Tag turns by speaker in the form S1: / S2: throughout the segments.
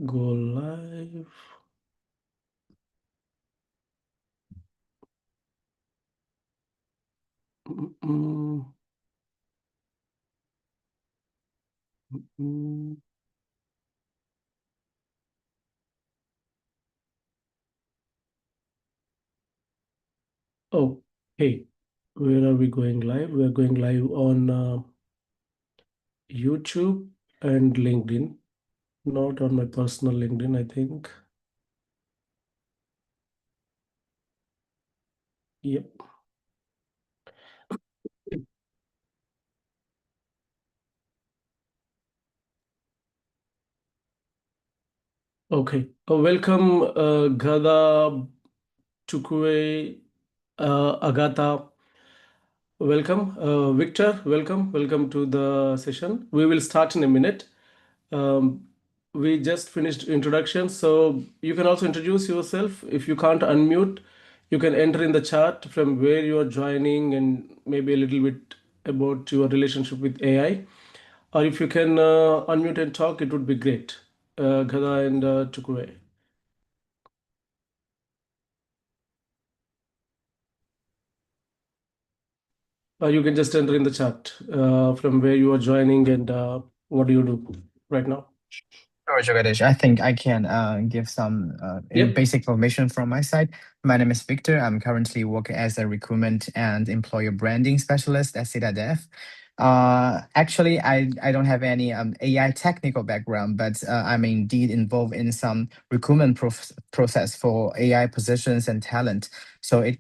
S1: Go live. Mm, mm. Oh, hey, where are we going live? We're going live on YouTube and LinkedIn, not on my personal LinkedIn, I think. Yep. Okay. Welcome, Gada, Chukwe, Agatha. Welcome, Victor. Welcome to the session. We will start in a minute. Um, we just finished introduction, so you can also introduce yourself. If you can't unmute, you can enter in the chat from where you are joining and maybe a little bit about your relationship with AI. Or if you can unmute and talk, it would be great. Gada and Chukwe. You can just enter in the chat from where you are joining and what do you do right now.
S2: Sure, Jagadish. I think I can give some
S1: Yep.
S2: basic information from my side. My name is Victor. I'm currently working as a recruitment and employer branding specialist at SITA.dev. Actually, I don't have any AI technical background, but I'm indeed involved in some recruitment process for AI positions and talent. So it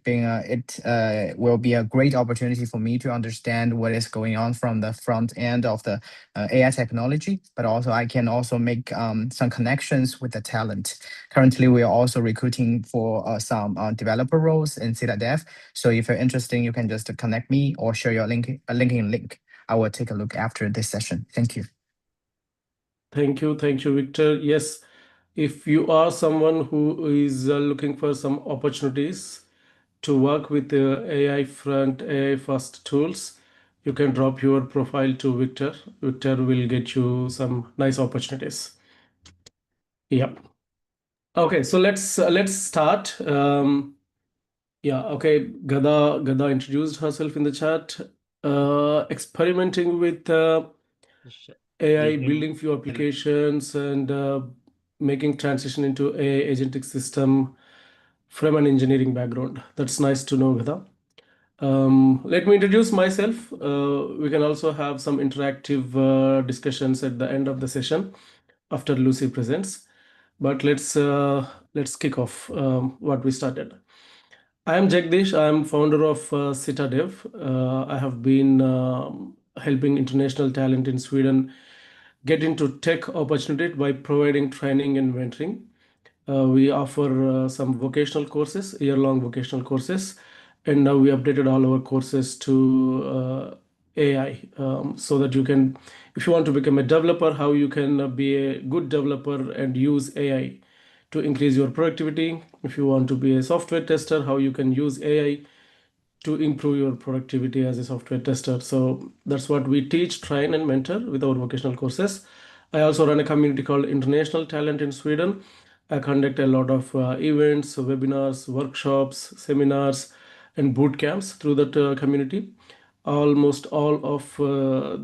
S2: will be a great opportunity for me to understand what is going on from the front end of the AI technology, but also I can also make some connections with the talent. Currently, we are also recruiting for some developer roles in SITA.dev. So if you're interested, you can just connect me or share your LinkedIn link. I will take a look after this session. Thank you.
S1: Thank you, Victor. Yes, if you are someone who is looking for some opportunities to work with AI front, AI first tools, you can drop your profile to Victor. Victor will get you some nice opportunities. Yep. Okay, so let's start. Yeah, okay. Gada introduced herself in the chat. Experimenting with AI, building few applications, and making transition into a agentic system from an engineering background. That's nice to know, Gada. Let me introduce myself. We can also have some interactive discussions at the end of the session after Lucy presents. But let's kick off what we started. I am Jagdish. I am founder of SITA.dev. I have been helping international talent in Sweden get into tech opportunity by providing training and mentoring. We offer some vocational courses, year-long vocational courses, and now we updated all our courses to AI so that you can, if you want to become a developer, how you can be a good developer and use AI to increase your productivity. If you want to be a software tester, how you can use AI to improve your productivity as a software tester. So that's what we teach, train, and mentor with our vocational courses. I also run a community called International Talent in Sweden. I conduct a lot of events, webinars, workshops, seminars, and boot camps through that community. Almost all of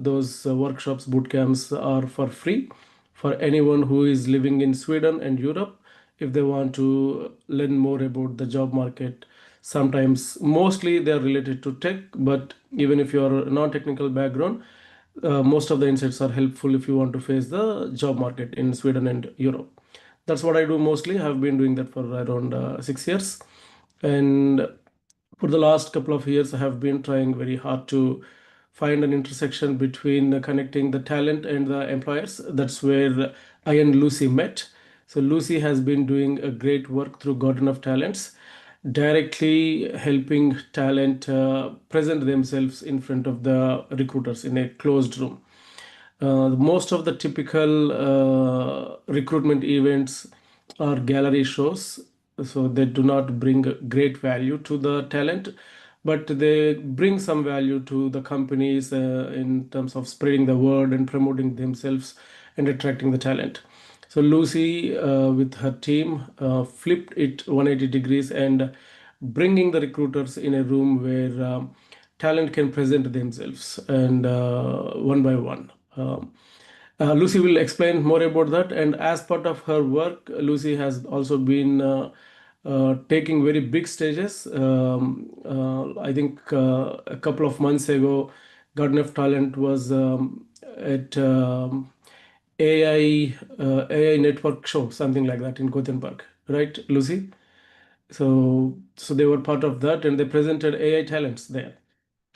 S1: those workshops, boot camps are for free for anyone who is living in Sweden and Europe if they want to learn more about the job market. Sometimes, mostly they are related to tech, but even if you are a non-technical background, most of the insights are helpful if you want to face the job market in Sweden and Europe. That's what I do mostly. I've been doing that for around 6 years. And for the last couple of years, I have been trying very hard to find an intersection between connecting the talent and the employers. That's where I and Lucy met. So Lucy has been doing a great work through Garden of Talents, directly helping talent present themselves in front of the recruiters in a closed room. Most of the typical recruitment events are gallery shows, so they do not bring great value to the talent, but they bring some value to the companies in terms of spreading the word and promoting themselves and attracting the talent. So Lucy, with her team, flipped it 180 degrees and bringing the recruiters in a room where talent can present themselves and one by one. Lucy will explain more about that. And as part of her work, Lucy has also been taking very big stages. I think a couple of months ago, Garden of Talent was at AI network show, something like that in Gothenburg, right, Lucy? So they were part of that, and they presented AI talents there.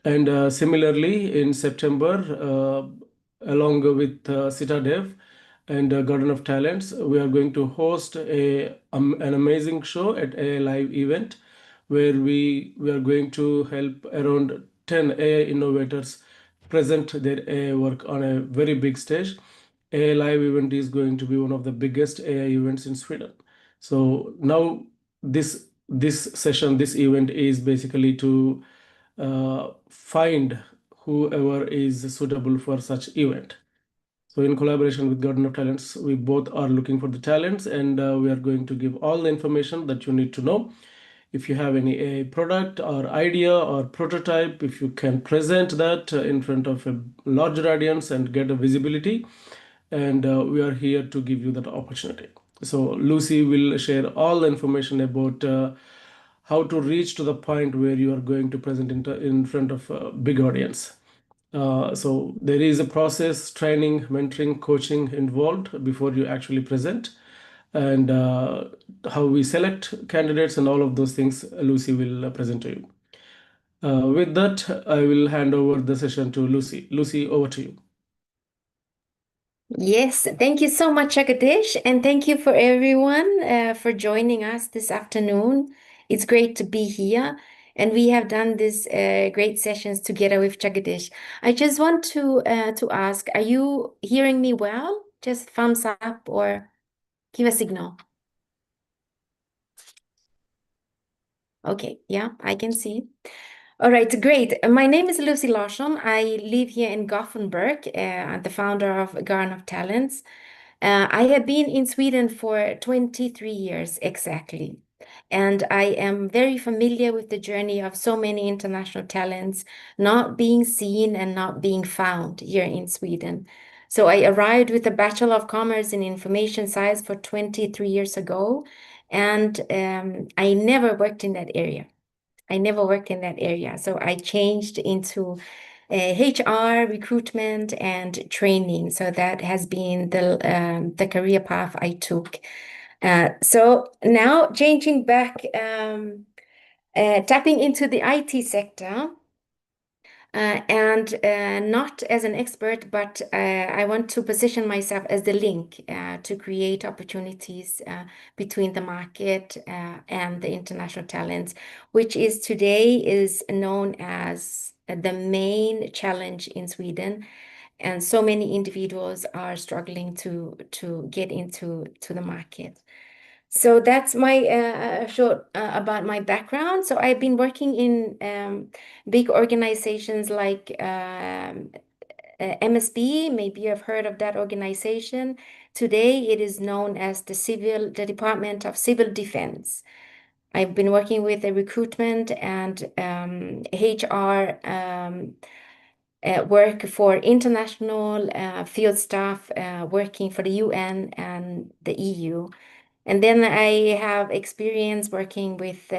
S1: And similarly, in September, along with SITA.dev and Garden of Talents, we are going to host an amazing show at a live event where we are going to help around 10 AI innovators present their AI work on a very big stage. AI live event is going to be one of the biggest AI events in Sweden. So now this session, this event is basically to find whoever is suitable for such event. So in collaboration with Garden of Talents, we both are looking for the talents, and we are going to give all the information that you need to know. If you have any a product or idea or prototype, if you can present that in front of a larger audience and get a visibility, and we are here to give you that opportunity. So Lucy will share all the information about how to reach to the point where you are going to present in front of a big audience. So there is a process, training, mentoring, coaching involved before you actually present, and how we select candidates and all of those things. Lucy will present to you. With that, I will hand over the session to Lucy. Lucy, over to you.
S3: Yes, thank you so much, Jagadish, and thank you for everyone for joining us this afternoon. It's great to be here, and we have done these great sessions together with Jagadish. I just want to ask, are you hearing me well? Just thumbs up or give a signal. Okay, yeah, I can see. All right, great. My name is Lucy Larsson. I live here in Gothenburg. I'm the founder of Garden of Talents. I have been in Sweden for 23 years exactly. And I am very familiar with the journey of so many international talents not being seen and not being found here in Sweden. So I arrived with a Bachelor of Commerce in Information Science for 23 years ago, and I never worked in that area. I never worked in that area. So I changed into HR, recruitment, and training. So that has been the career path I took. So now changing back, tapping into the IT sector. And not as an expert, but I want to position myself as the link to create opportunities between the market and the international talents, which is today is known as the main challenge in Sweden. And so many individuals are struggling to get into the market. So that's my short about my background. So I've been working in big organizations like MSB. Maybe you've heard of that organization. Today it is known as the Department of Civil Defense. I've been working with the recruitment and HR work for international field staff working for the UN and the EU. And then I have experience working with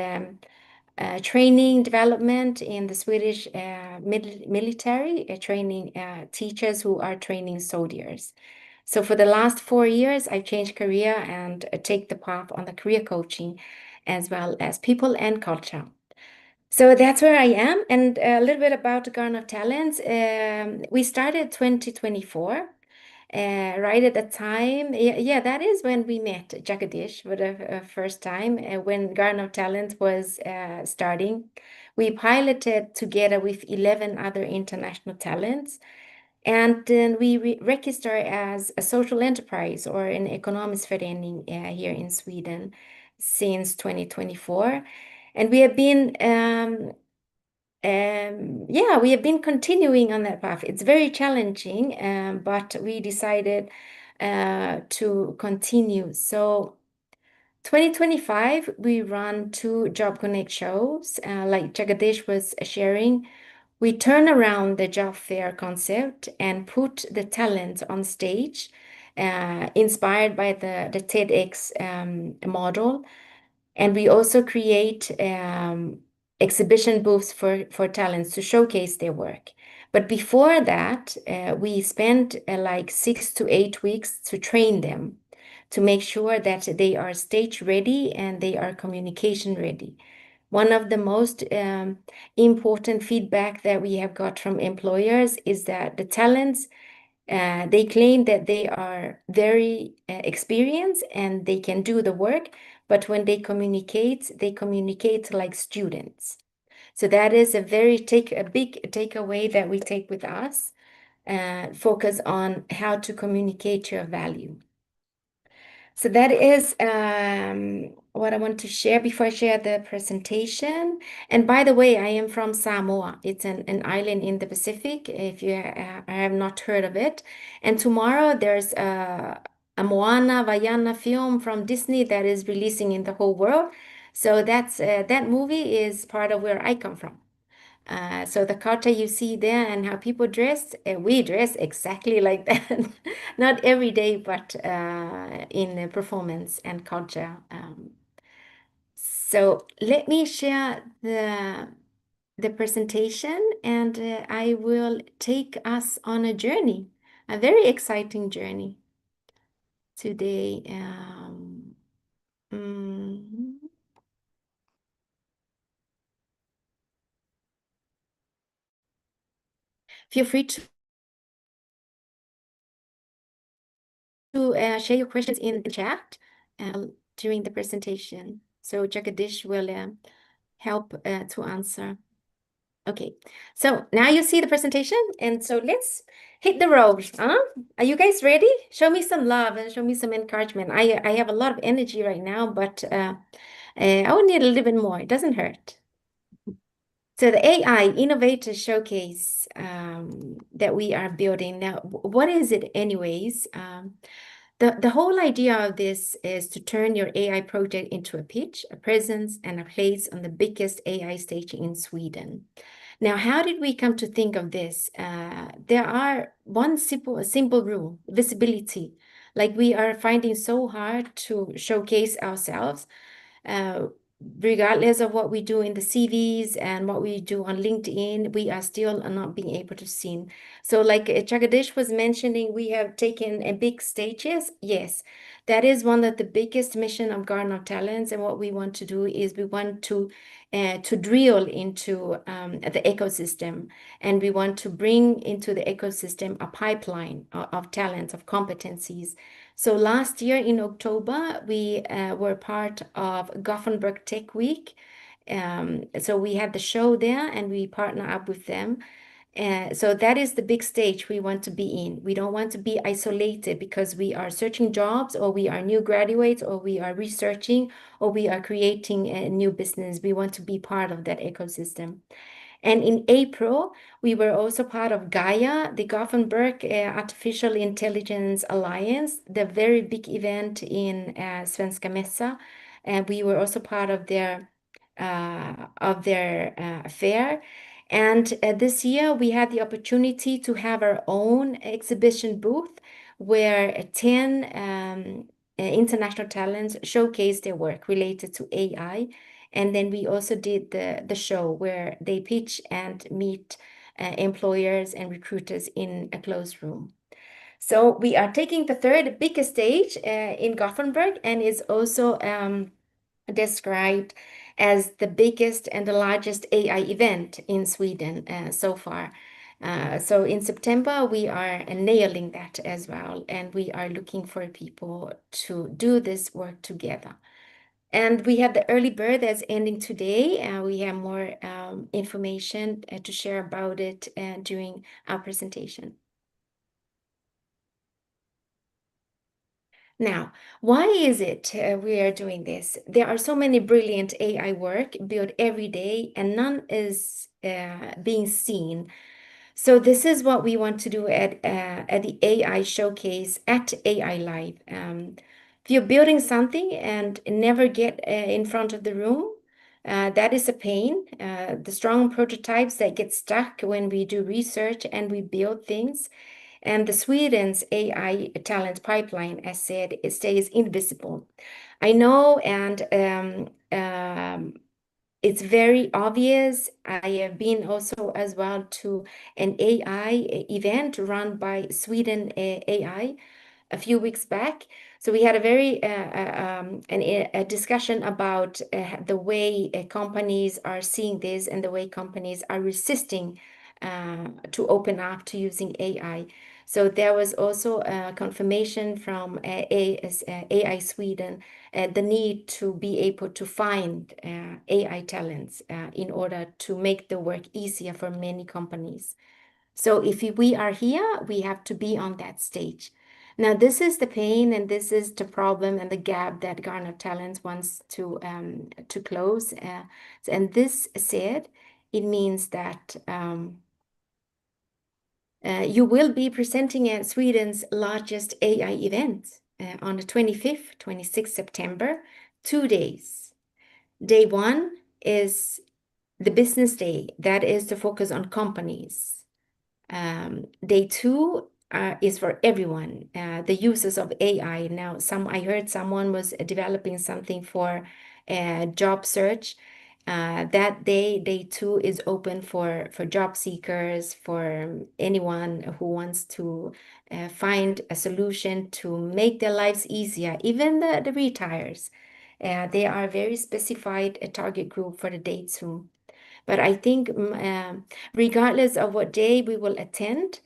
S3: training development in the Swedish military, training teachers who are training soldiers. So for the last 4 years, I've changed career and take the path on the career coaching as well as people and culture. So that's where I am. And a little bit about the Garden of Talents. We started 2024. Right at the time, yeah, that is when we met Jagadish for the first time, when Garden of Talent was starting. We piloted together with 11 other international talents, and then we register as a social enterprise or an ekonomisk here in Sweden since 2024. And we have been we have been continuing on that path. It's very challenging, but we decided to continue. So 2025, we run 2 Job Connect shows, like Jagadish was sharing. We turn around the job fair concept and put the talent on stage, inspired by the TEDx model. And we also create exhibition booths for talents to showcase their work. But before that, we spent like 6 to 8 weeks to train them, to make sure that they are stage ready and they are communication ready. One of the most important feedback that we have got from employers is that the talents, they claim that they are very experienced and they can do the work, but when they communicate like students. So that is a big takeaway that we take with us, focus on how to communicate your value. So that is what I want to share before I share the presentation. And by the way, I am from Samoa. It's an island in the Pacific, if you have not heard of it. And tomorrow there's a Moana Vaiana film from Disney that is releasing in the whole world. So that movie is part of where I come from. So the culture you see there and how people dress, we dress exactly like that. Not every day, but in performance and culture. So let me share the presentation, and I will take us on a journey, a very exciting journey today. Mhm. Feel free to share your questions in the chat during the presentation. So Jagadish will help to answer. Okay, so now you see the presentation, and so let's hit the road. Huh? Are you guys ready? Show me some love and show me some encouragement. I have a lot of energy right now, but I would need a little bit more. It doesn't hurt. So the AI Innovators Showcase that we are building now, what is it anyways? The whole idea of this is to turn your AI project into a pitch, a presence, and a place on the biggest AI stage in Sweden. Now, how did we come to think of this? There are one simple rule: visibility. Like, we are finding so hard to showcase ourselves, uh, regardless of what we do in the CVs and what we do on LinkedIn, we are still not being able to see. So like Jagadish was mentioning, we have taken a big stages. Yes, that is one of the biggest mission of Garden of Talents. And what we want to do is we want to drill into the ecosystem, and we want to bring into the ecosystem a pipeline of talents, of competencies. So last year in October, we were part of Gothenburg Tech Week. So we had the show there and we partner up with them. So that is the big stage we want to be in. We don't want to be isolated because we are searching jobs, or we are new graduates, or we are researching, or we are creating a new business. We want to be part of that ecosystem. And in April, we were also part of Gaia, the Gothenburg Artificial Intelligence Alliance, the very big event in Svenska Mässa. And we were also part of their fair. And this year, we had the opportunity to have our own exhibition booth where 10 international talents showcased their work related to AI. And then we also did the show where they pitch and meet employers and recruiters in a closed room. So we are taking the third biggest stage in Gothenburg, and is also described as the biggest and the largest AI event in Sweden so far. So in September, we are nailing that as well, and we are looking for people to do this work together. And we have the early bird that's ending today. We have more information to share about it during our presentation. Now, why is it we are doing this? There are so many brilliant AI work built every day, and none is being seen. So this is what we want to do at the AI Showcase at AI Live. If you're building something and never get in front of the room, that is a pain. The strong prototypes that get stuck when we do research and we build things. And the Sweden's AI talent pipeline, as said, it stays invisible. I know, and it's very obvious. I have been also as well to an AI event run by Sweden AI a few weeks back. So we had a very a discussion about the way companies are seeing this and the way companies are resisting to open up to using AI. So there was also a confirmation from AI Sweden, the need to be able to find AI talents in order to make the work easier for many companies. So if we are here, we have to be on that stage. Now, this is the pain and this is the problem and the gap that Garner Talents wants to close. And this said, it means that you will be presenting at Sweden's largest AI event on the 25th, 26th September, 2 days. Day one is the business day, that is to focus on companies. Day two is for everyone, the users of AI. Now, I heard someone was developing something for job search. That day two, is open for job seekers, for anyone who wants to find a solution to make their lives easier, even the retires. They are very specified a target group for the day two. But I think regardless of what day we will attend,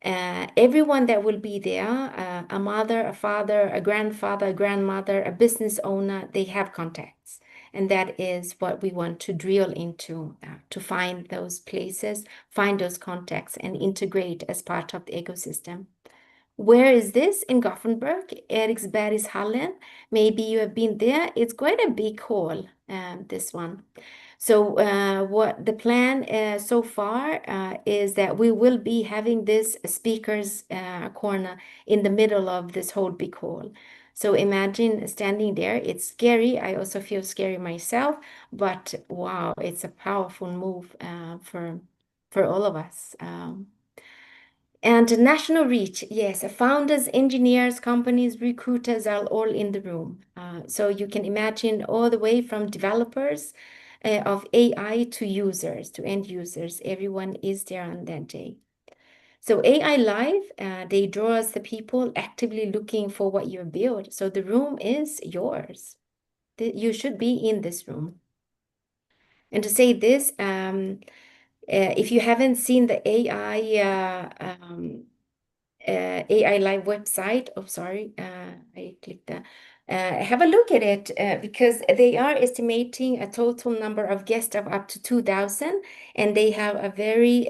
S3: everyone that will be there, a mother, a father, a grandfather, a grandmother, a business owner, they have contacts. And that is what we want to drill into, to find those places, find those contacts, and integrate as part of the ecosystem. Where is this? In Gothenburg, Eriksbergshallen. Maybe you have been there. It's quite a big hall, this one. So what the plan so far is that we will be having this speakers corner in the middle of this whole big hall. So imagine standing there. It's scary. I also feel scary myself, but wow, it's a powerful move for all of us. And national reach, yes, founders, engineers, companies, recruiters are all in the room. So you can imagine all the way from developers of AI to users, to end users. Everyone is there on that day. So AI Live, they draw us the people actively looking for what you build. So the room is yours. You should be in this room. And to say this, if you haven't seen the AI Live website. Oh, sorry, I clicked that. Have a look at it because they are estimating a total number of guests of up to 2,000, and they have a very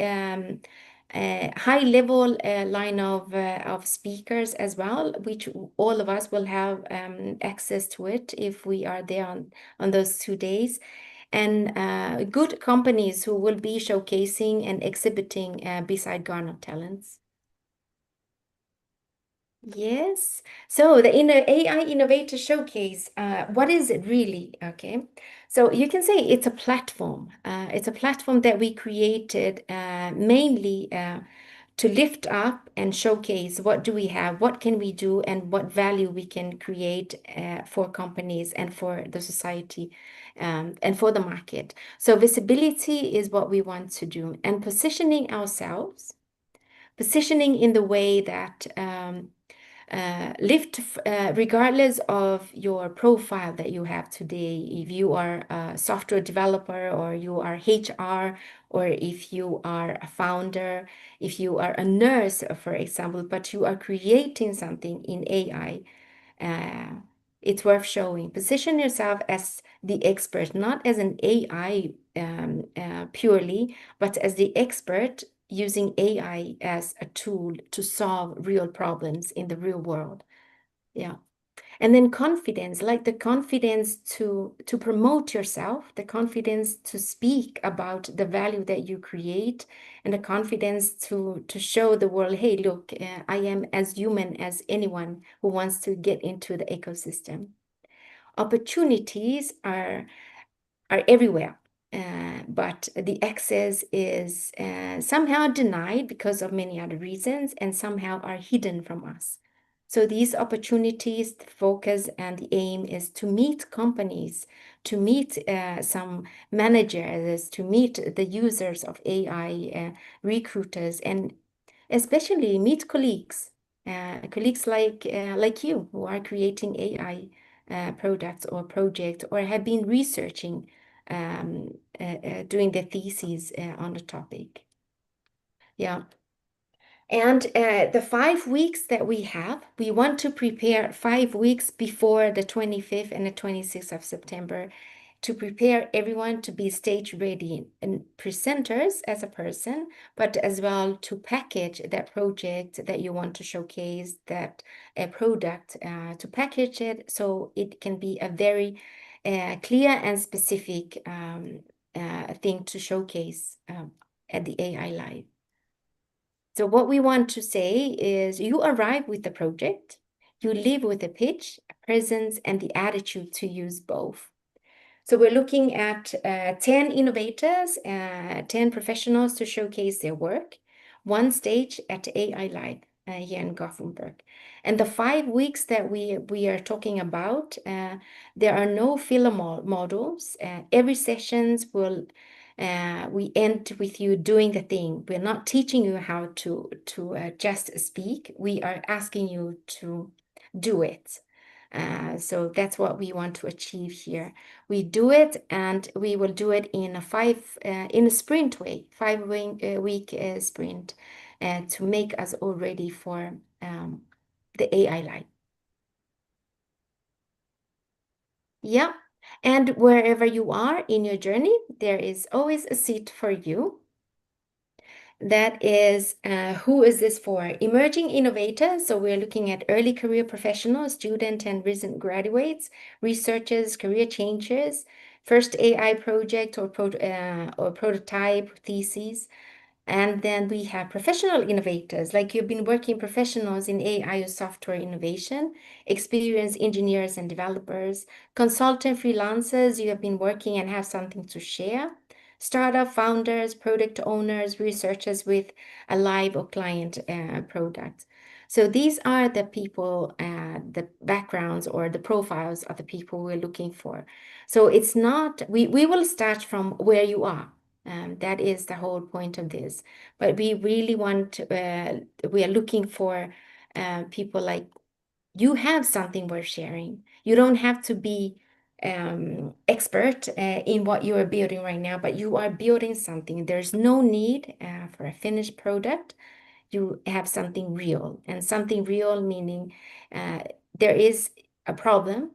S3: high level line of speakers as well, which all of us will have access to it if we are there on those 2 days. And good companies who will be showcasing and exhibiting beside Ghana Talents. Yes. So the AI Innovator Showcase, what is it really? Okay. So you can say it's a platform. It's a platform that we created mainly to lift up and showcase what do we have, what can we do, and what value we can create for companies and for the society and for the market. So visibility is what we want to do, and positioning ourselves, positioning in the way that regardless of your profile that you have today, if you are a software developer or you are HR, or if you are a founder, if you are a nurse, for example, but you are creating something in AI, it's worth showing. Position yourself as the expert, not as an AI purely, but as the expert using AI as a tool to solve real problems in the real world. Yeah. And then confidence, like the confidence to promote yourself, the confidence to speak about the value that you create, and the confidence to show the world, hey, look, I am as human as anyone who wants to get into the ecosystem. Opportunities are everywhere, but the access is somehow denied because of many other reasons, and somehow are hidden from us. So these opportunities, the focus and the aim is to meet companies, to meet some managers, to meet the users of AI, recruiters, and especially meet colleagues, colleagues like you who are creating AI products or projects, or have been researching, doing the theses on the topic. Yeah. And the 5 weeks that we have, we want to prepare 5 weeks before the 25th and the 26th of September to prepare everyone to be stage ready, and presenters as a person, but as well to package that project that you want to showcase, that product, to package it so it can be a very clear and specific thing to showcase at the AI Live. So what we want to say is you arrive with the project, you leave with a pitch, a presence, and the attitude to use both. So we're looking at 10 innovators, 10 professionals to showcase their work, one stage at AI Live here in Gothenburg. And the 5 weeks that we are talking about, there are no filler models. Every sessions will we end with you doing the thing. We're not teaching you how to just speak. We are asking you to do it. So that's what we want to achieve here. We do it, and we will do it in a sprint way, 5 week sprint, to make us all ready for the AI Live. Yeah. And wherever you are in your journey, there is always a seat for you. That is, who is this for? Emerging innovators. So we're looking at early career professionals, student and recent graduates, researchers, career changers, first AI project or prototype theses. And then we have professional innovators, like you've been working professionals in AI or software innovation, experienced engineers and developers, consultant freelancers, you have been working and have something to share, startup founders, product owners, researchers with a live or client product. So these are the people, the backgrounds or the profiles of the people we're looking for. So it's not, we will start from where you are. That is the whole point of this. But we really want, we are looking for people like you have something worth sharing. You don't have to be expert in what you are building right now, but you are building something. There's no need for a finished product. You have something real, and something real meaning there is a problem.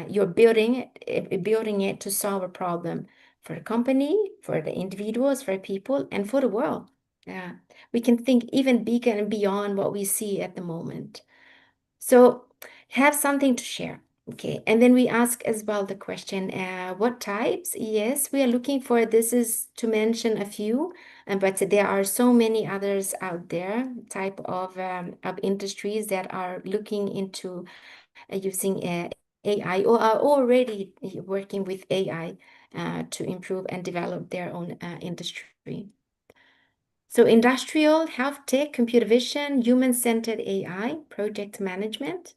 S3: You're building it to solve a problem for the company, for the individuals, for people, and for the world. We can think even bigger and beyond what we see at the moment. So have something to share. Okay, and then we ask as well the question, what types? Yes, we are looking for, this is to mention a few, but there are so many others out there, type of industries that are looking into using AI or are already working with AI to improve and develop their own industry. So industrial, health tech, computer vision, human-centered AI, project management.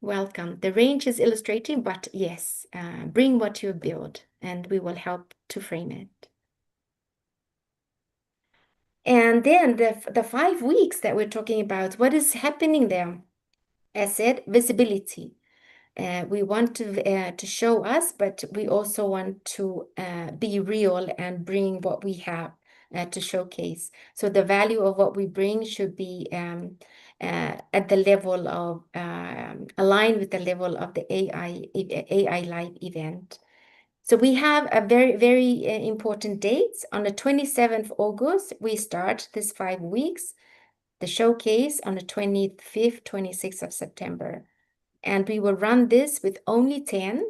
S3: Welcome. The range is illustrative, but yes, bring what you build and we will help to frame it. And then the 5 weeks that we're talking about, what is happening there? As said, visibility. We want to show us, but we also want to be real and bring what we have to showcase. So the value of what we bring should be at the level of aligned with the level of the AI Live event. So we have a very, very important dates. On the 27th August, we start this 5 weeks. The showcase on the 25th, 26th of September. And we will run this with only 10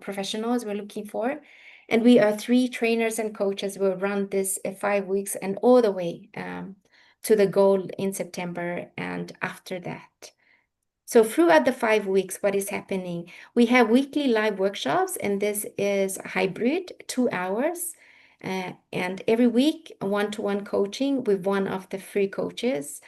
S3: professionals we're looking for. And we are 3 trainers and coaches. We'll run this 5 weeks and all the way to the goal in September and after that. So throughout the 5 weeks, what is happening? We have weekly live workshops, and this is hybrid, 2 hours. And every week, one-to-one coaching with one of the 3 coaches.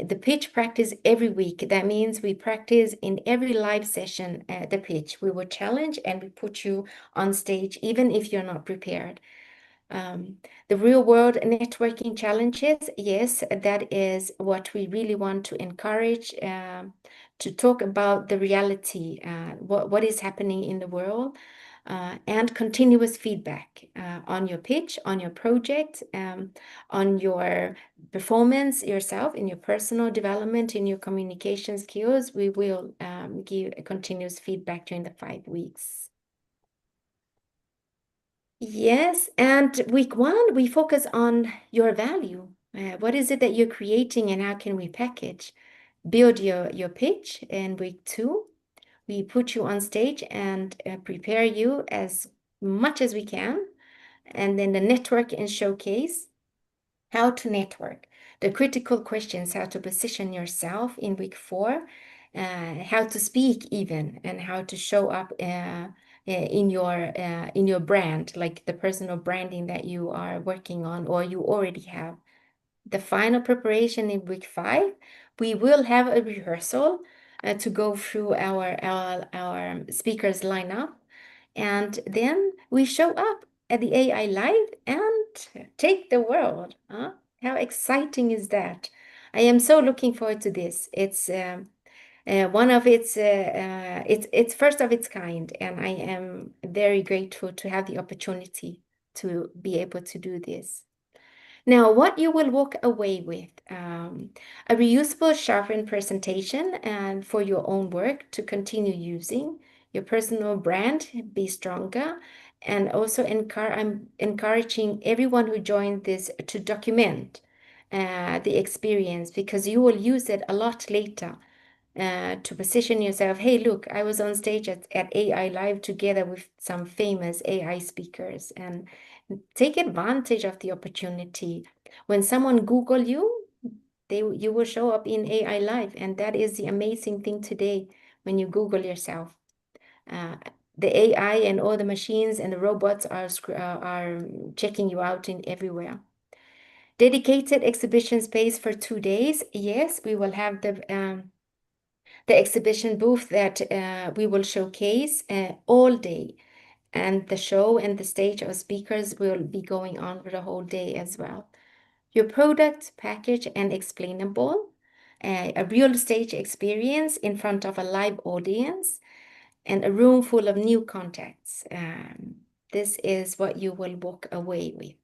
S3: The pitch practice every week. That means we practice in every live session the pitch. We will challenge and we put you on stage, even if you're not prepared. The real world networking challenges, yes, that is what we really want to encourage, to talk about the reality, what is happening in the world, and continuous feedback on your pitch, on your project, on your performance yourself, in your personal development, in your communication skills. We will give a continuous feedback during the 5 weeks. Yes, and week 1, we focus on your value. What is it that you're creating and how can we package? Build your pitch. In week 2, we put you on stage and prepare you as much as we can. And then the network and showcase, how to network, the critical questions, how to position yourself in week 4, how to speak even, and how to show up in your brand, like the personal branding that you are working on or you already have. The final preparation in week 5, we will have a rehearsal to go through our speakers lineup, and then we show up at the AI Live and take the world. Huh? How exciting is that? I am so looking forward to this. It's one of it's first of its kind, and I am very grateful to have the opportunity to be able to do this. Now, what you will walk away with, a reusable sharpened presentation and for your own work to continue using, your personal brand, be stronger, and also I'm encouraging everyone who joined this to document the experience, because you will use it a lot later to position yourself. Hey, look, I was on stage at AI Live together with some famous AI speakers, and take advantage of the opportunity. When someone Google you, you will show up in AI Live, and that is the amazing thing today when you Google yourself. The AI and all the machines and the robots are checking you out in everywhere. Dedicated exhibition space for 2 days. Yes, we will have the exhibition booth that we will showcase all day. And the show and the stage of speakers will be going on for the whole day as well. Your product, package, and explainable. A real stage experience in front of a live audience and a room full of new contacts. This is what you will walk away with.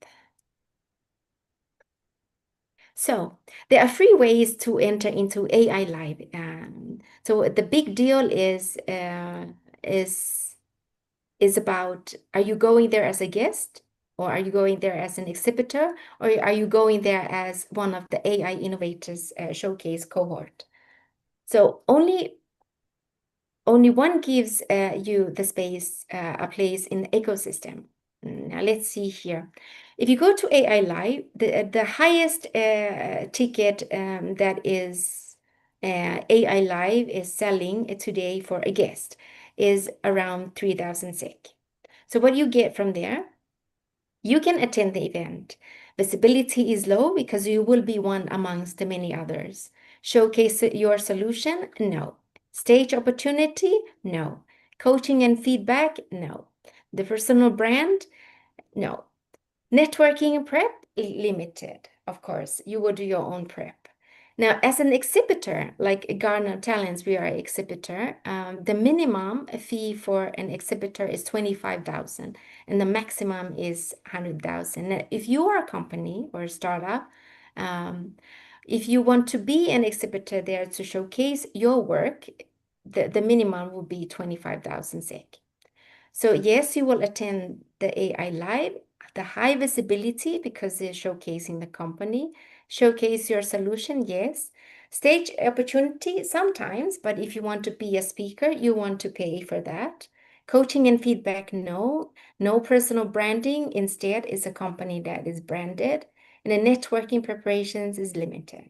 S3: So there are 3 ways to enter into AI Live. So the big deal is about, are you going there as a guest, or are you going there as an exhibitor, or are you going there as one of the AI Innovators Showcase cohort? So only one gives you the space, a place in the ecosystem. Now let's see here. If you go to AI Live, the highest ticket that is AI Live is selling today for a guest is around 3,000 SEK. So what you get from there, you can attend the event. Visibility is low because you will be one amongst the many others. Showcase your solution? No. Stage opportunity? No. Coaching and feedback? No. The personal brand? No. Networking and prep? Limited, of course. You will do your own prep. Now, as an exhibitor, like Garner Talents, we are an exhibitor. The minimum fee for an exhibitor is 25,000, and the maximum is 100,000. Now, if you are a company or a startup, if you want to be an exhibitor there to showcase your work, the minimum will be 25,000 SEK. So yes, you will attend the AI Live, the high visibility because they're showcasing the company. Showcase your solution, yes. Stage opportunity sometimes, but if you want to be a speaker, you want to pay for that. Coaching and feedback, no. No personal branding. Instead, is a company that is branded, and the networking preparations is limited.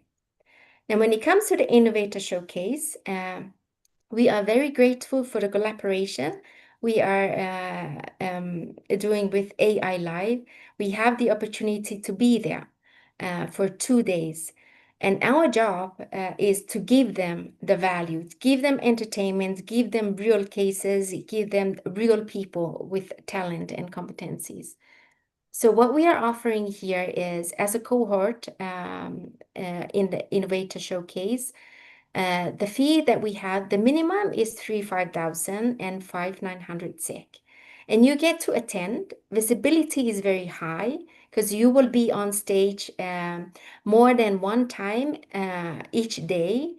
S3: Now, when it comes to the Innovator Showcase, we are very grateful for the collaboration we are doing with AI Live. We have the opportunity to be there for 2 days. And our job is to give them the value, give them entertainment, give them real cases, give them real people with talent and competencies. So what we are offering here is, as a cohort in the Innovator Showcase, the fee that we have, the minimum is 5,000 and 5,900 SEK. And you get to attend. Visibility is very high because you will be on stage more than one time each day.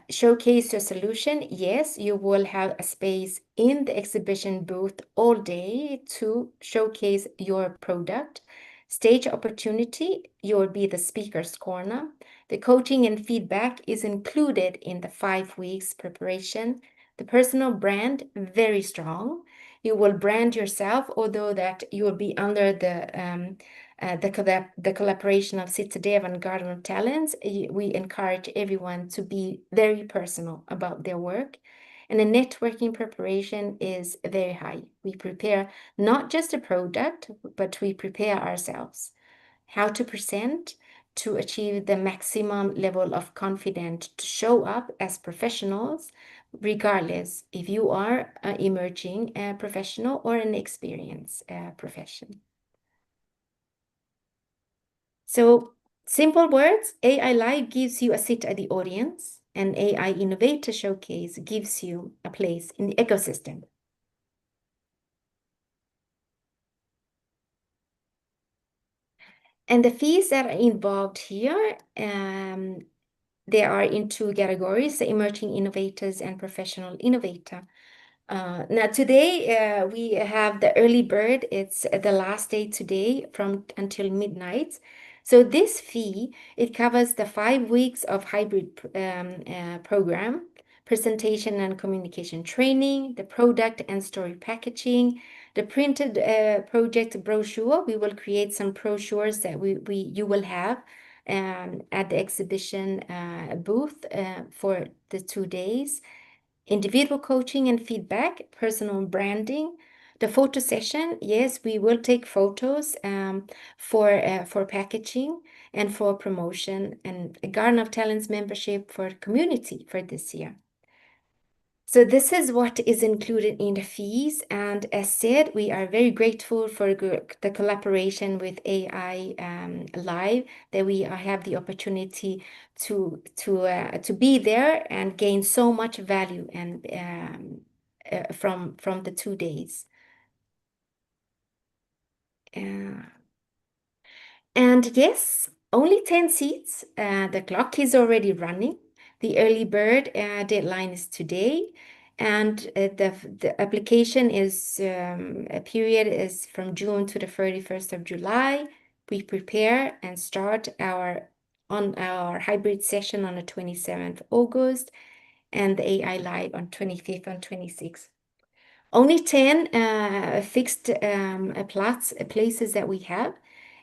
S3: Showcase your solution. Yes, you will have a space in the exhibition booth all day to showcase your product. Stage opportunity, you will be the speaker's corner. The coaching and feedback is included in the 5 weeks preparation. The personal brand, very strong. You will brand yourself, although that you will be under the collaboration of SITA.dev and Garden of Talents. We encourage everyone to be very personal about their work. And the networking preparation is very high. We prepare not just a product, but we prepare ourselves. How to present to achieve the maximum level of confidence to show up as professionals, regardless if you are an emerging professional or an experienced profession. So, simple words, AI Live gives you a seat at the audience, and AI Innovator Showcase gives you a place in the ecosystem. And the fees that are involved here, they are in 2 categories, the emerging innovators and professional innovator. Now today we have the early bird. It's the last day today from until midnight. So this fee, it covers the 5 weeks of hybrid program, presentation and communication training, the product and story packaging, the printed project brochure. We will create some brochures that you will have at the exhibition booth for the 2 days. Individual coaching and feedback, personal branding. The photo session, yes, we will take photos for packaging and for promotion, and a Garden of Talents membership for community for this year. So this is what is included in the fees, and as said, we are very grateful for the collaboration with AI Live, that we have the opportunity to be there and gain so much value and from the 2 days. And yes, only 10 seats. The clock is already running. The early bird deadline is today, and the application is a period is from June to the 31st of July. We prepare and start our hybrid session on the 27th of August, and the AI Live on 25th and 26th. Only 10 fixed places that we have,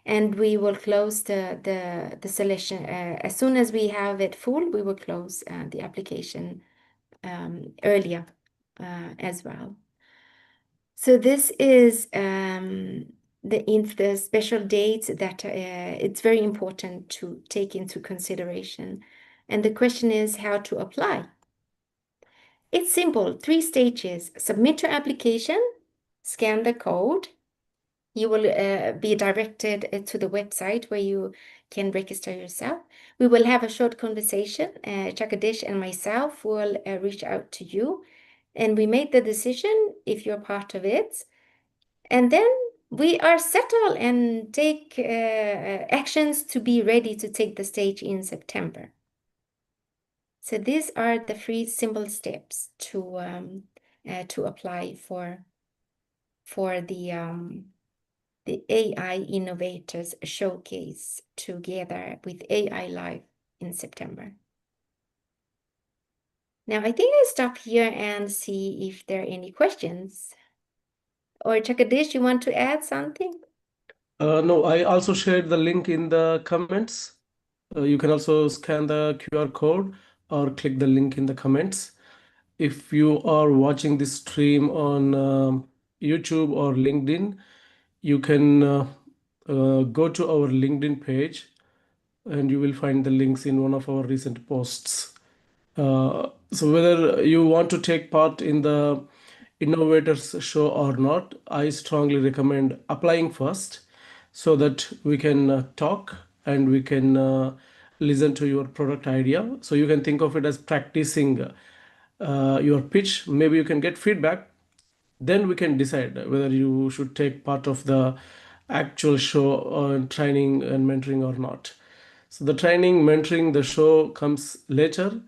S3: and we will close the selection as soon as we have it full. We will close the application earlier as well. So this is the special dates that it's very important to take into consideration. And the question is how to apply. It's simple, 3 stages. Submit your application, scan the code. You will be directed to the website where you can register yourself. We will have a short conversation. Jagadish and myself will reach out to you, and we make the decision if you're part of it. And then we are settled and take actions to be ready to take the stage in September. So these are the 3 simple steps to apply for the AI Innovators Showcase together with AI Live in September. Now, I think I stop here and see if there are any questions. Or Chakadish, you want to add something?
S1: No, I also shared the link in the comments. You can also scan the QR code or click the link in the comments. If you are watching this stream on YouTube or LinkedIn, you can go to our LinkedIn page and you will find the links in one of our recent posts. So whether you want to take part in the Innovators show or not, I strongly recommend applying first so that we can talk and we can listen to your product idea. So you can think of it as practicing your pitch. Maybe you can get feedback, then we can decide whether you should take part of the actual show training and mentoring or not. So the training mentoring the show comes later.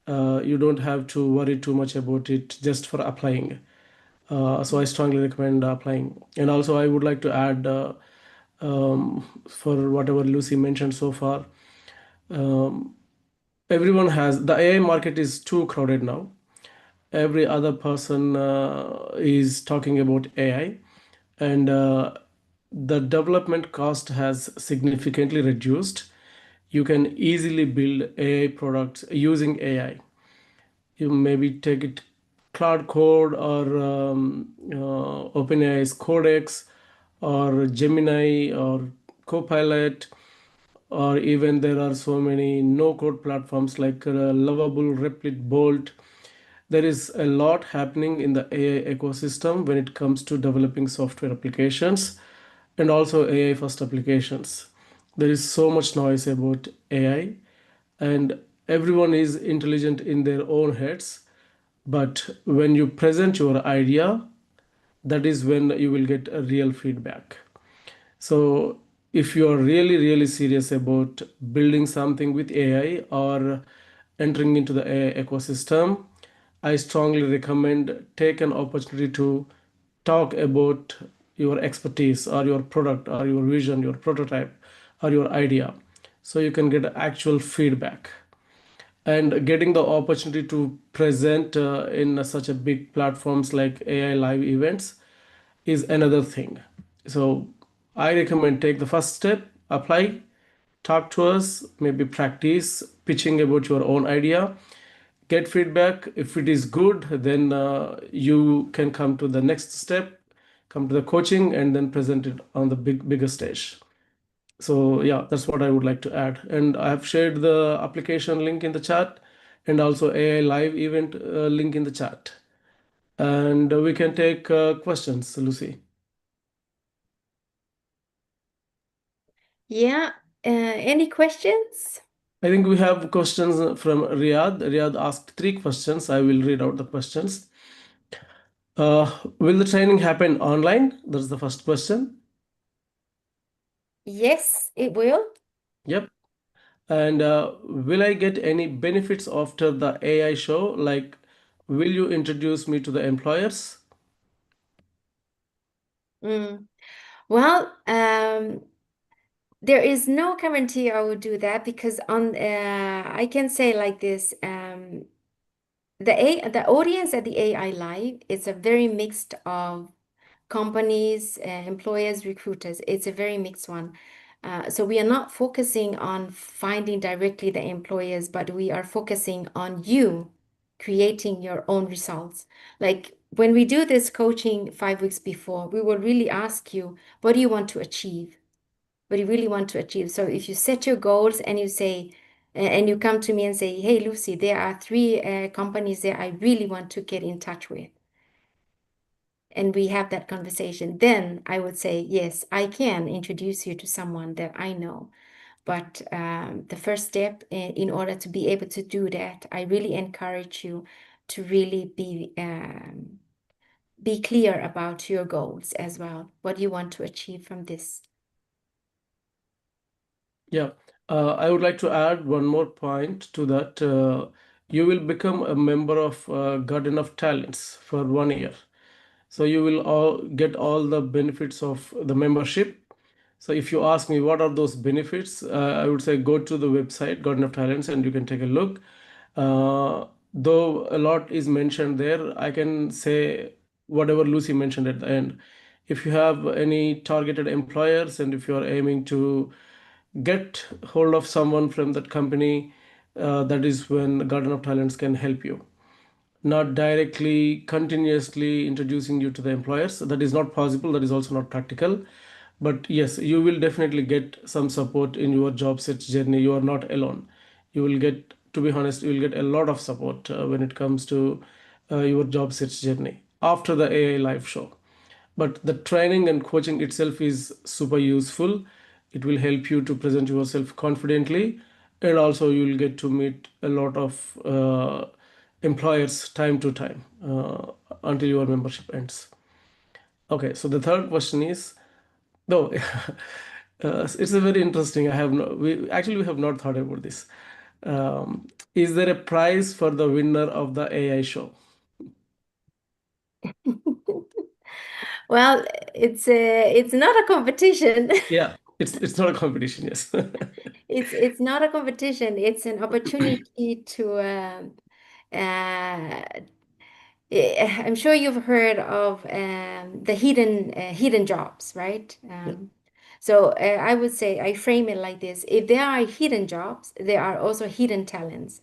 S1: You don't have to worry too much about it just for applying. So I strongly recommend applying. And also I would like to add for whatever Lucy mentioned so far, um, everyone has the AI market is too crowded now. Every other person is talking about AI, and the development cost has significantly reduced. You can easily build AI products using AI. You maybe take it Cloud Code or OpenAI's Codex or Gemini or Copilot, or even there are so many no code platforms like Lovable, Replit, Bolt. There is a lot happening in the AI ecosystem when it comes to developing software applications and also AI first applications. There is so much noise about AI, and everyone is intelligent in their own heads. But when you present your idea, that is when you will get a real feedback. So if you are really, really serious about building something with AI or entering into the AI ecosystem, I strongly recommend take an opportunity to talk about your expertise or your product or your vision, your prototype or your idea. So you can get actual feedback, and getting the opportunity to present in such a big platforms like AI live events is another thing. So I recommend take the first step, apply, talk to us, maybe practice pitching about your own idea, get feedback. If it is good, then you can come to the next step, come to the coaching, and then present it on the bigger stage. So yeah, that's what I would like to add. And I have shared the application link in the chat and also AI live event link in the chat. And we can take questions, Lucy.
S3: Yeah. Any questions?
S1: I think we have questions from Riyadh. Riyadh asked three questions. I will read out the questions. Will the training happen online? That's the first question.
S3: Yes, it will.
S1: Yep. And will I get any benefits after the AI show? Like, will you introduce me to the employers?
S3: Mm. Well, there is no guarantee I will do that because on I can say like this, the audience at the AI Live is a very mixed of companies, employers, recruiters. It's a very mixed one. So we are not focusing on finding directly the employers, but we are focusing on you creating your own results. Like when we do this coaching 5 weeks before, we will really ask you, what do you want to achieve? What do you really want to achieve? So if you set your goals and you say, and you come to me and say, hey, Lucy, there are three companies there I really want to get in touch with, and we have that conversation, then I would say, yes, I can introduce you to someone that I know. But the first step in order to be able to do that, I really encourage you to really be clear about your goals as well. What you want to achieve from this.
S1: Yeah, I would like to add one more point to that. You will become a member of Garden of Talents for 1 year. So you will all get all the benefits of the membership. So if you ask me what are those benefits, I would say go to the website Garden of Talents and you can take a look. though a lot is mentioned there, I can say whatever Lucy mentioned at the end. If you have any targeted employers and if you are aiming to get hold of someone from that company, that is when Garden of Talents can help you. Not directly continuously introducing you to the employers, that is not possible, that is also not practical. But yes, you will definitely get some support in your job search journey. You are not alone. You will get, to be honest, you will get a lot of support when it comes to your job search journey after the AI live show. But the training and coaching itself is super useful. It will help you to present yourself confidently, and also you will get to meet a lot of employers time to time until your membership ends. Okay, so the third question is, no, it's a very interesting. I have no, we have not thought about this. Is there a prize for the winner of the AI show?
S3: Well, it's not a competition.
S1: Yeah, it's not a competition. Yes.
S3: It's not a competition. It's an opportunity to uh, I'm sure you've heard of the hidden jobs, right?
S1: Yeah.
S3: So I would say I frame it like this: if there are hidden jobs, there are also hidden talents.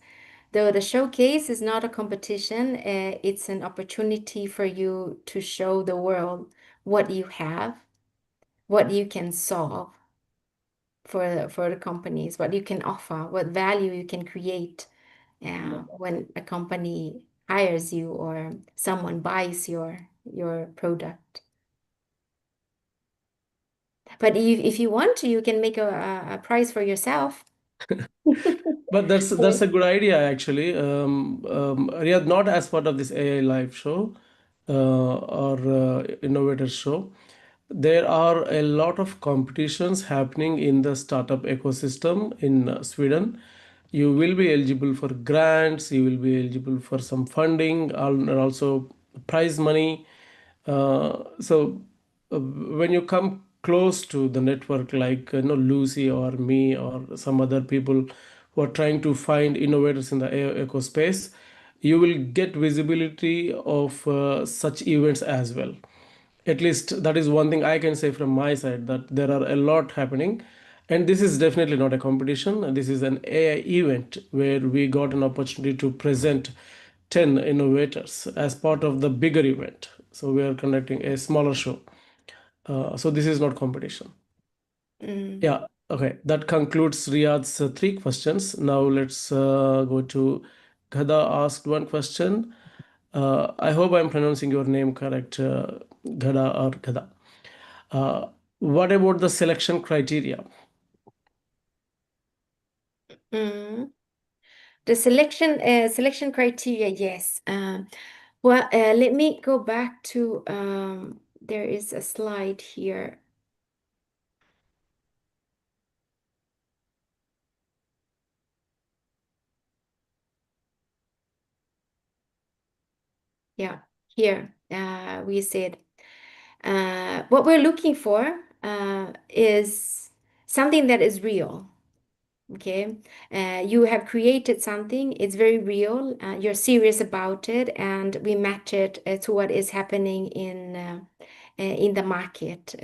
S3: Though the showcase is not a competition, it's an opportunity for you to show the world what you have, what you can solve for the companies, what you can offer, what value you can create when a company hires you or someone buys your product. But if you want to, you can make a price for yourself.
S1: But that's a good idea actually. Riyadh, not as part of this AI live show or Innovators show. There are a lot of competitions happening in the startup ecosystem in Sweden. You will be eligible for grants. You will be eligible for some funding and also prize money. So when you come close to the network, like Lucy or me or some other people who are trying to find innovators in the eco space, you will get visibility of such events as well. At least that is one thing I can say from my side, that there are a lot happening. And this is definitely not a competition. This is an AI event where we got an opportunity to present 10 innovators as part of the bigger event. So we are conducting a smaller show. So this is not competition.
S3: Mm.
S1: Yeah. Okay. That concludes Riyadh's three questions. Now let's go to Ghada asked one question. I hope I'm pronouncing your name correct, Ghada or Ghada. What about the selection criteria?
S3: Mm. The selection criteria, yes. Well, let me go back to there is a slide here. Yeah, here we said what we're looking for is something that is real. Okay, you have created something, it's very real, you're serious about it, and we match it to what is happening in the market,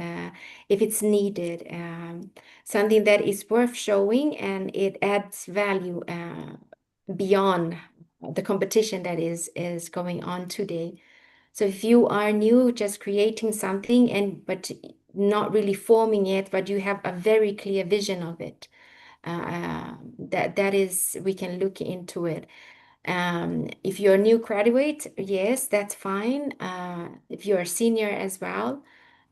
S3: if it's needed, something that is worth showing and it adds value beyond the competition that is going on today. So if you are new, just creating something but not really forming it, but you have a very clear vision of it, that is, we can look into it. If you're a new graduate, yes, that's fine. If you're a senior as well.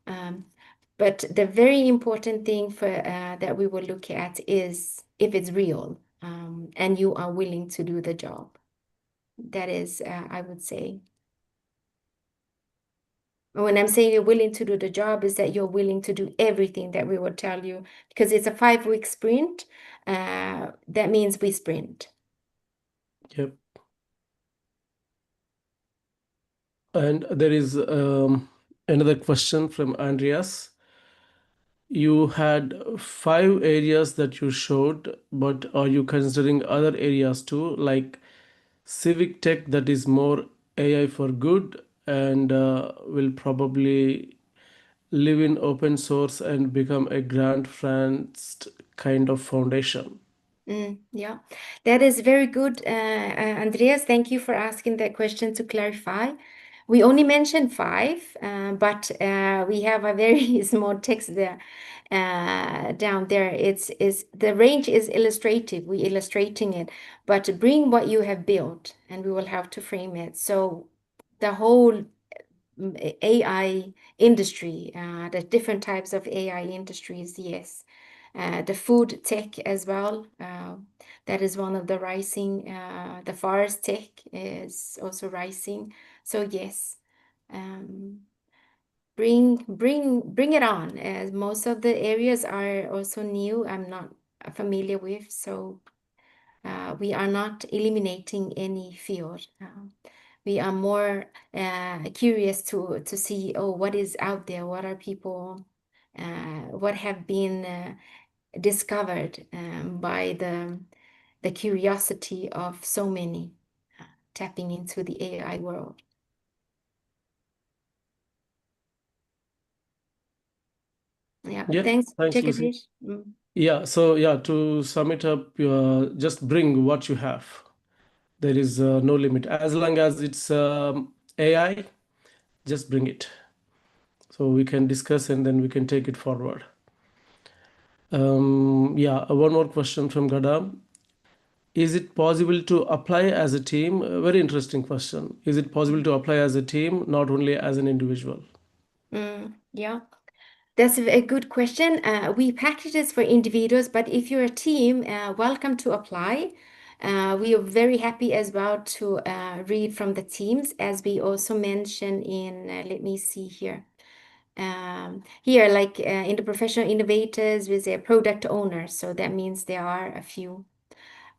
S3: But the very important thing for that we will look at is if it's real, and you are willing to do the job. That is, I would say. When I'm saying you're willing to do the job, is that you're willing to do everything that we will tell you, because it's a 5-week sprint. That means we sprint.
S1: Yep. And there is another question from Andreas. You had 5 areas that you showed, but are you considering other areas too, like civic tech that is more AI for good and will probably live in open source and become a grant financed kind of foundation.
S3: Yeah, that is very good, Andreas. Thank you for asking that question to clarify. We only mentioned five, but we have a very small text there down there. It's is the range is illustrative. We illustrating it, but bring what you have built, and we will have to frame it. So the whole AI industry, the different types of AI industries, yes. The food tech as well, that is one of the rising. The forest tech is also rising. So yes, um, bring it on. As most of the areas are also new, I'm not familiar with, so we are not eliminating any field. We are more curious to see, oh, what is out there, what are people, what have been discovered by the curiosity of so many tapping into the AI world. Yeah,
S1: Yeah,
S3: thanks,
S1: thanks, Lucy.
S3: Jagadish.
S1: Yeah, so yeah, to sum it up, just bring what you have. There is no limit. As long as it's AI, just bring it. So we can discuss and then we can take it forward. Yeah, one more question from Gada. Is it possible to apply as a team? A very interesting question. Is it possible to apply as a team, not only as an individual?
S3: Yeah. That's a good question. We package this for individuals, but if you're a team, welcome to apply. We are very happy as well to read from the teams, as we also mentioned in, let me see here. Here, like in the professional innovators, with a product owner. So that means there are a few.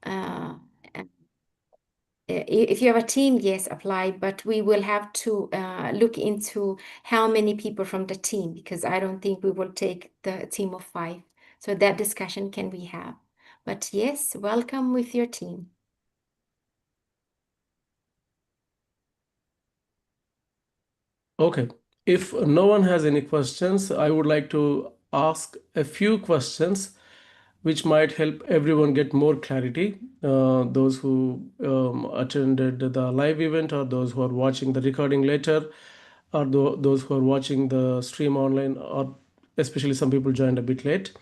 S3: Uh, if you have a team, yes, apply, but we will have to look into how many people from the team, because I don't think we will take the team of five. So that discussion can we have. But yes, welcome with your team.
S1: Okay. If no one has any questions, I would like to ask a few questions which might help everyone get more clarity. Those who attended the live event, or those who are watching the recording later, or those who are watching the stream online, or especially some people joined a bit late.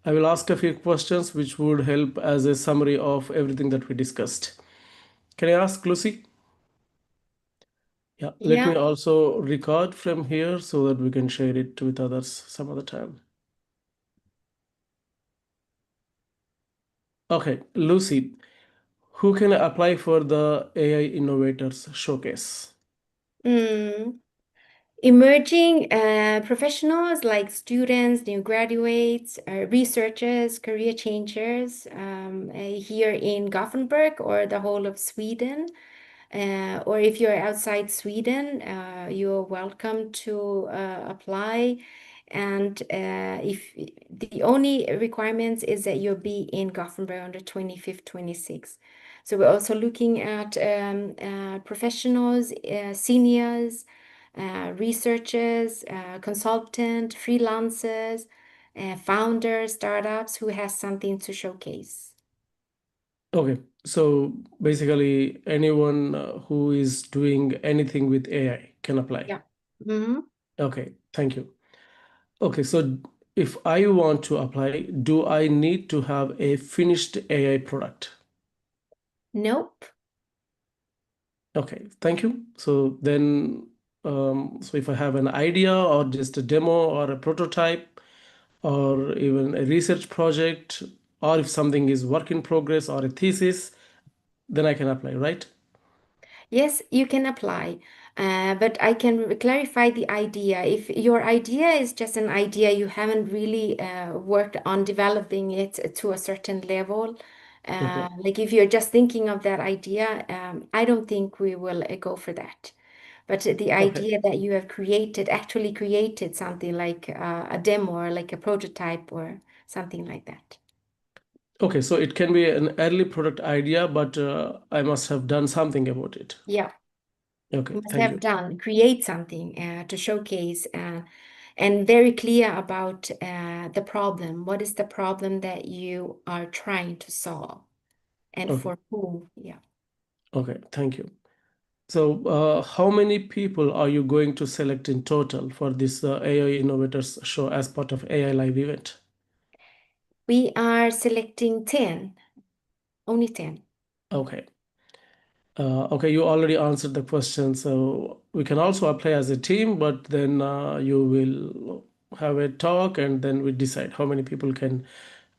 S1: I will ask a few questions which would help as a summary of everything that we discussed. Can I ask Lucy? Yeah, let
S3: Yeah.
S1: me also record from here so that we can share it with others some other time. Okay, Lucy, who can apply for the AI Innovators Showcase?
S3: Mm. Emerging professionals like students, new graduates, researchers, career changers here in Gothenburg or the whole of Sweden. Or if you're outside Sweden, you're welcome to apply. And if the only requirements is that you'll be in Gothenburg on the 25th, 26th. So we're also looking at professionals, seniors, researchers, consultant, freelancers, founders, startups who has something to showcase.
S1: Okay, so basically anyone who is doing anything with AI can apply.
S3: Yeah. Mm-hmm.
S1: Okay, thank you. Okay, so if I want to apply, do I need to have a finished AI product?
S3: Nope.
S1: Okay, thank you. So then, so if I have an idea or just a demo or a prototype or even a research project, or if something is work in progress or a thesis, then I can apply, right?
S3: Yes, you can apply, but I can clarify the idea. If your idea is just an idea, you haven't really worked on developing it to a certain level.
S1: Okay.
S3: Like if you're just thinking of that idea, I don't think we will go for that. But the
S1: Okay.
S3: idea that you have created, actually created something like a demo or like a prototype or something like that.
S1: Okay, so it can be an early product idea, but I must have done something about it.
S3: Yeah,
S1: Okay,
S3: must
S1: thank
S3: have
S1: you.
S3: create something to showcase and very clear about the problem. What is the problem that you are trying to solve and
S1: Okay,
S3: for whom? Yeah.
S1: okay, thank you. So, how many people are you going to select in total for this AI Innovators show as part of AI Live event?
S3: We are selecting 10, only 10.
S1: Okay. Okay, you already answered the question, so we can also apply as a team, but then you will have a talk and then we decide how many people can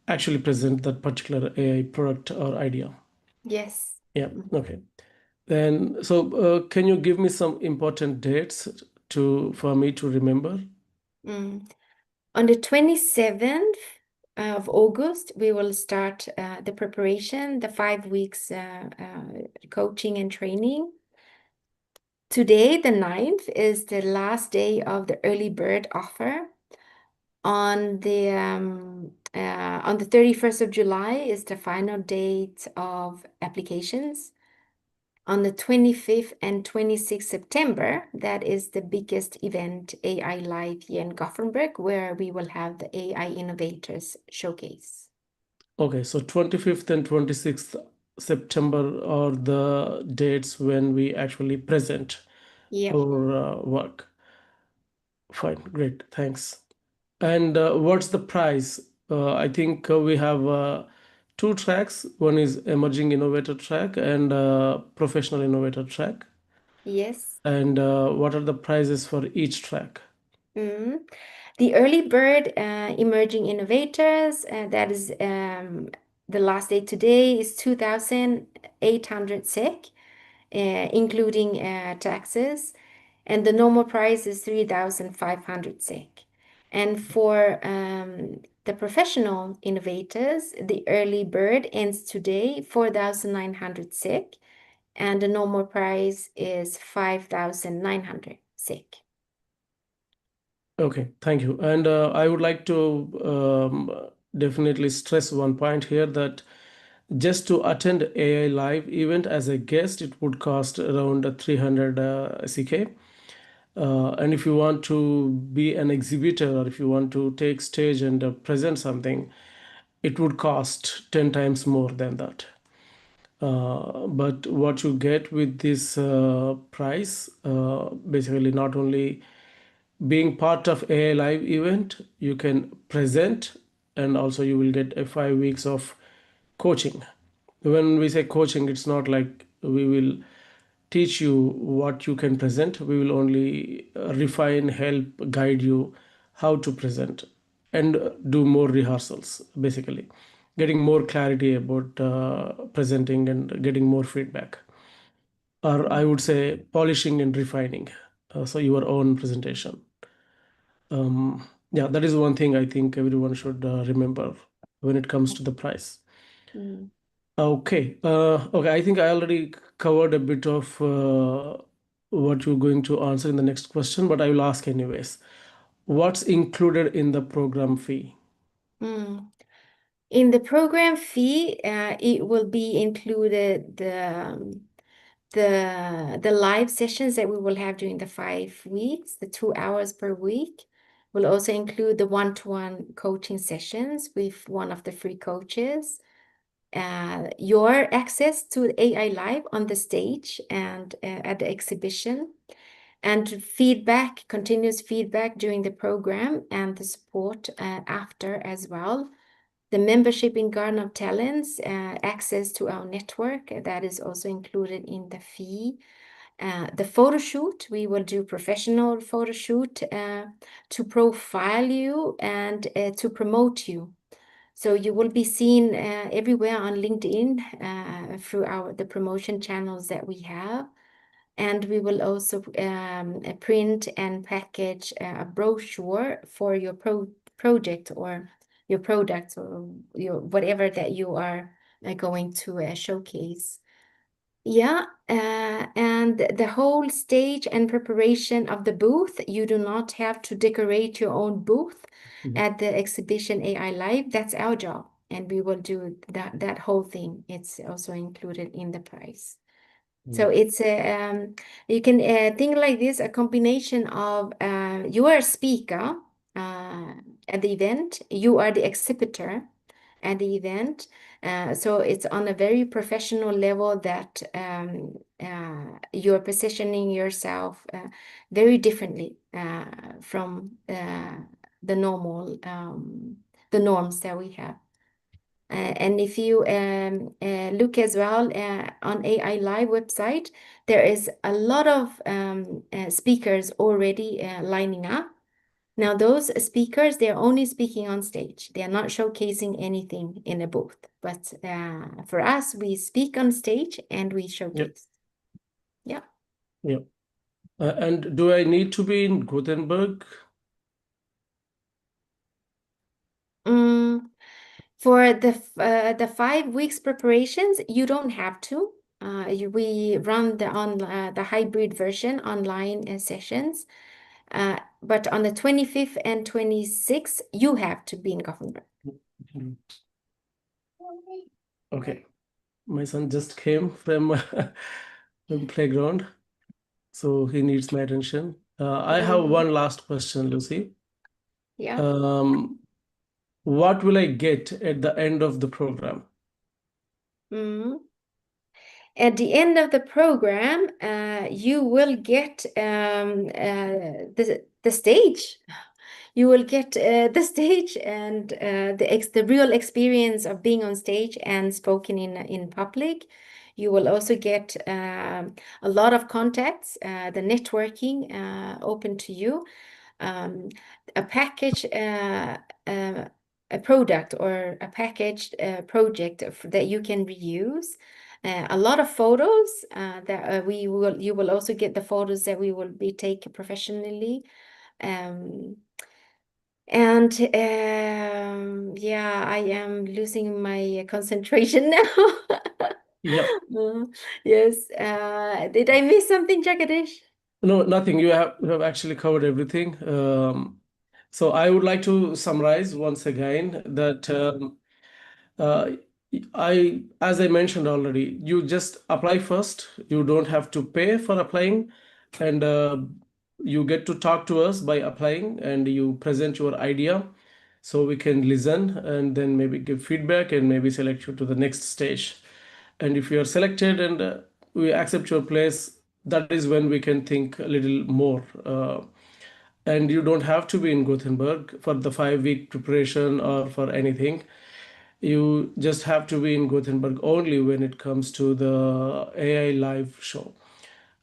S1: actually present that particular AI product or idea.
S3: Yes.
S1: Yeah, okay. Then, so can you give me some important dates for me to remember?
S3: Mm. On the 27th of August, we will start the preparation, the 5 weeks coaching and training. Today, the 9th, is the last day of the early bird offer. On the 31st of July is the final date of applications. On the 25th and 26th September, that is the biggest event, AI Live here in Gothenburg, where we will have the AI Innovators Showcase.
S1: Okay, so 25th and 26th September are the dates when we actually present
S3: Yeah.
S1: our work. Fine, great, thanks. And what's the price? I think we have two tracks. One is emerging innovator track and professional innovator track.
S3: Yes.
S1: And what are the prices for each track?
S3: Mm. The early bird emerging innovators, that is the last day today, is 2,800 SEK, including taxes, and the normal price is 3,500 SEK. And for the professional innovators, the early bird ends today 4,900 SEK, and the normal price is 5,900 SEK.
S1: Okay, thank you. And I would like to definitely stress one point here that just to attend AI Live event as a guest, it would cost around 300 CK. And if you want to be an exhibitor or if you want to take stage and present something, it would cost 10 times more than that. But what you get with this price, basically not only being part of AI Live event, you can present and also you will get a 5 weeks of coaching. When we say coaching, it's not like we will teach you what you can present. We will only refine, help, guide you how to present and do more rehearsals, basically, getting more clarity about presenting and getting more feedback. Or I would say polishing and refining. So your own presentation. Yeah, that is one thing I think everyone should remember when it comes to the price.
S3: Mm.
S1: Okay. Okay. I think I already covered a bit of what you're going to answer in the next question, but I will ask anyways. What's included in the program fee?
S3: Mm. In the program fee, it will be included the live sessions that we will have during the 5 weeks, the 2 hours per week. Will also include the one-to-one coaching sessions with one of the free coaches. Your access to AI Live on the stage and at the exhibition, and feedback, continuous feedback during the program, and the support after as well. The membership in Garden of Talents, access to our network, that is also included in the fee. The photo shoot, we will do professional photo shoot to profile you and to promote you. So you will be seen everywhere on LinkedIn through the promotion channels that we have. And we will also print and package a brochure for your project or your products or your whatever that you are going to showcase. Yeah, and the whole stage and preparation of the booth, you do not have to decorate your own booth
S1: Mhm.
S3: at the exhibition AI Live. That's our job. and we will do that whole thing. It's also included in the price. So it's you can think like this, a combination of you are a speaker at the event, you are the exhibitor at the event. So it's on a very professional level that you're positioning yourself very differently from the norms that we have. And if you look as well on AI Live website, there is a lot of speakers already lining up. Now, those speakers, they're only speaking on stage. They are not showcasing anything in a booth. But for us, we speak on stage and we showcase. Yeah.
S1: Yeah. And do I need to be in Gothenburg?
S3: For the 5 weeks preparations, you don't have to. We run the hybrid version online sessions. But on the 25th and 26th, you have to be in Gothenburg.
S1: Okay. My son just came from the playground, so he needs my attention. I have one last question, Lucy.
S3: Yeah.
S1: What will I get at the end of the program?
S3: At the end of the program, you will get the stage. You will get the stage and the real experience of being on stage and spoken in public. You will also get a lot of contacts, the networking open to you, a package, a product or a packaged project that you can reuse. A lot of photos that you will also get the photos that we will be taken professionally. And yeah, I am losing my concentration now.
S1: Yeah.
S3: Yes. Did I miss something, Jagadish?
S1: No, nothing. You have actually covered everything. So I would like to summarize once again that uh, as I mentioned already, you just apply first. You don't have to pay for applying, and you get to talk to us by applying, and you present your idea, so we can listen and then maybe give feedback and maybe select you to the next stage. And if you are selected and we accept your place, that is when we can think a little more. And you don't have to be in Gothenburg for the 5 week preparation or for anything. You just have to be in Gothenburg only when it comes to the AI live show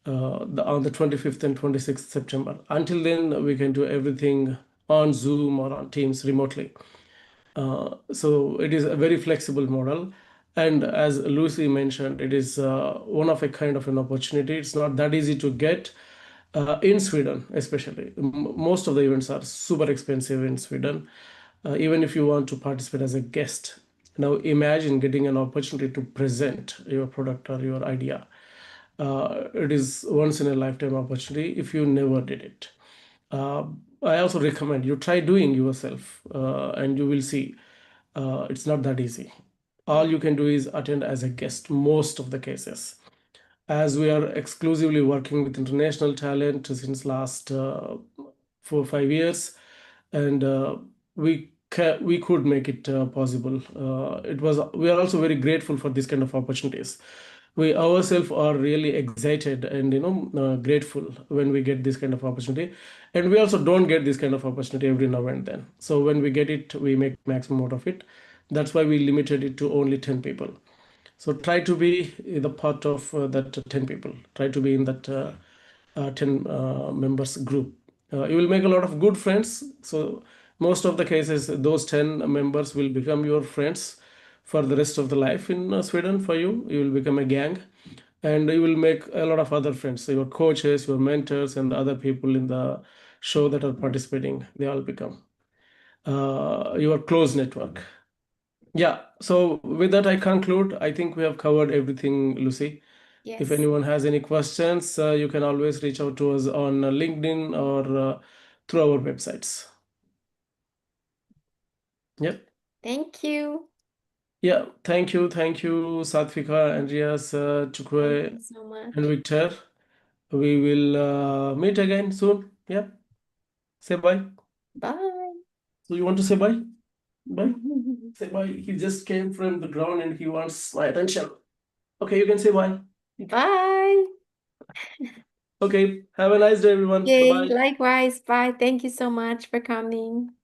S1: on the 25th and 26th September. Until then, we can do everything on Zoom or on Teams remotely. So it is a very flexible model. And as Lucy mentioned, it is one of a kind of an opportunity. It's not that easy to get in Sweden, especially. Most of the events are super expensive in Sweden, even if you want to participate as a guest. Now imagine getting an opportunity to present your product or your idea. It is once in a lifetime opportunity if you never did it. I also recommend you try doing yourself, and you will see it's not that easy. All you can do is attend as a guest most of the cases. As we are exclusively working with international talent since last 4 or 5 years, and we could make it possible. We are also very grateful for this kind of opportunities. We ourselves are really excited and grateful when we get this kind of opportunity, and we also don't get this kind of opportunity every now and then. So when we get it, we make maximum out of it. That's why we limited it to only 10 people. So try to be the part of that 10 people. Try to be in that 10 members group. You will make a lot of good friends. So most of the cases, those 10 members will become your friends for the rest of the life in Sweden for you. You will become a gang, and you will make a lot of other friends. So your coaches, your mentors, and the other people in the show that are participating, they all become your close network. Yeah, so with that, I conclude. I think we have covered everything, Lucy. If
S3: Yes.
S1: anyone has any questions, you can always reach out to us on LinkedIn or through our websites. Yep.
S3: Thank you.
S1: Yeah, thank you, Satvika, Andreas,
S3: Thank
S1: Chukwe,
S3: you so
S1: and
S3: much.
S1: Victor. We will meet again soon. Yeah, say bye.
S3: Bye.
S1: So you want to say bye? Bye. Say bye. He just came from the ground and he wants my attention. Okay, you can say bye.
S3: Bye.
S1: Okay, have a nice day, everyone. Bye
S3: Okay,
S1: bye.
S3: likewise. Bye. Thank you so much for coming.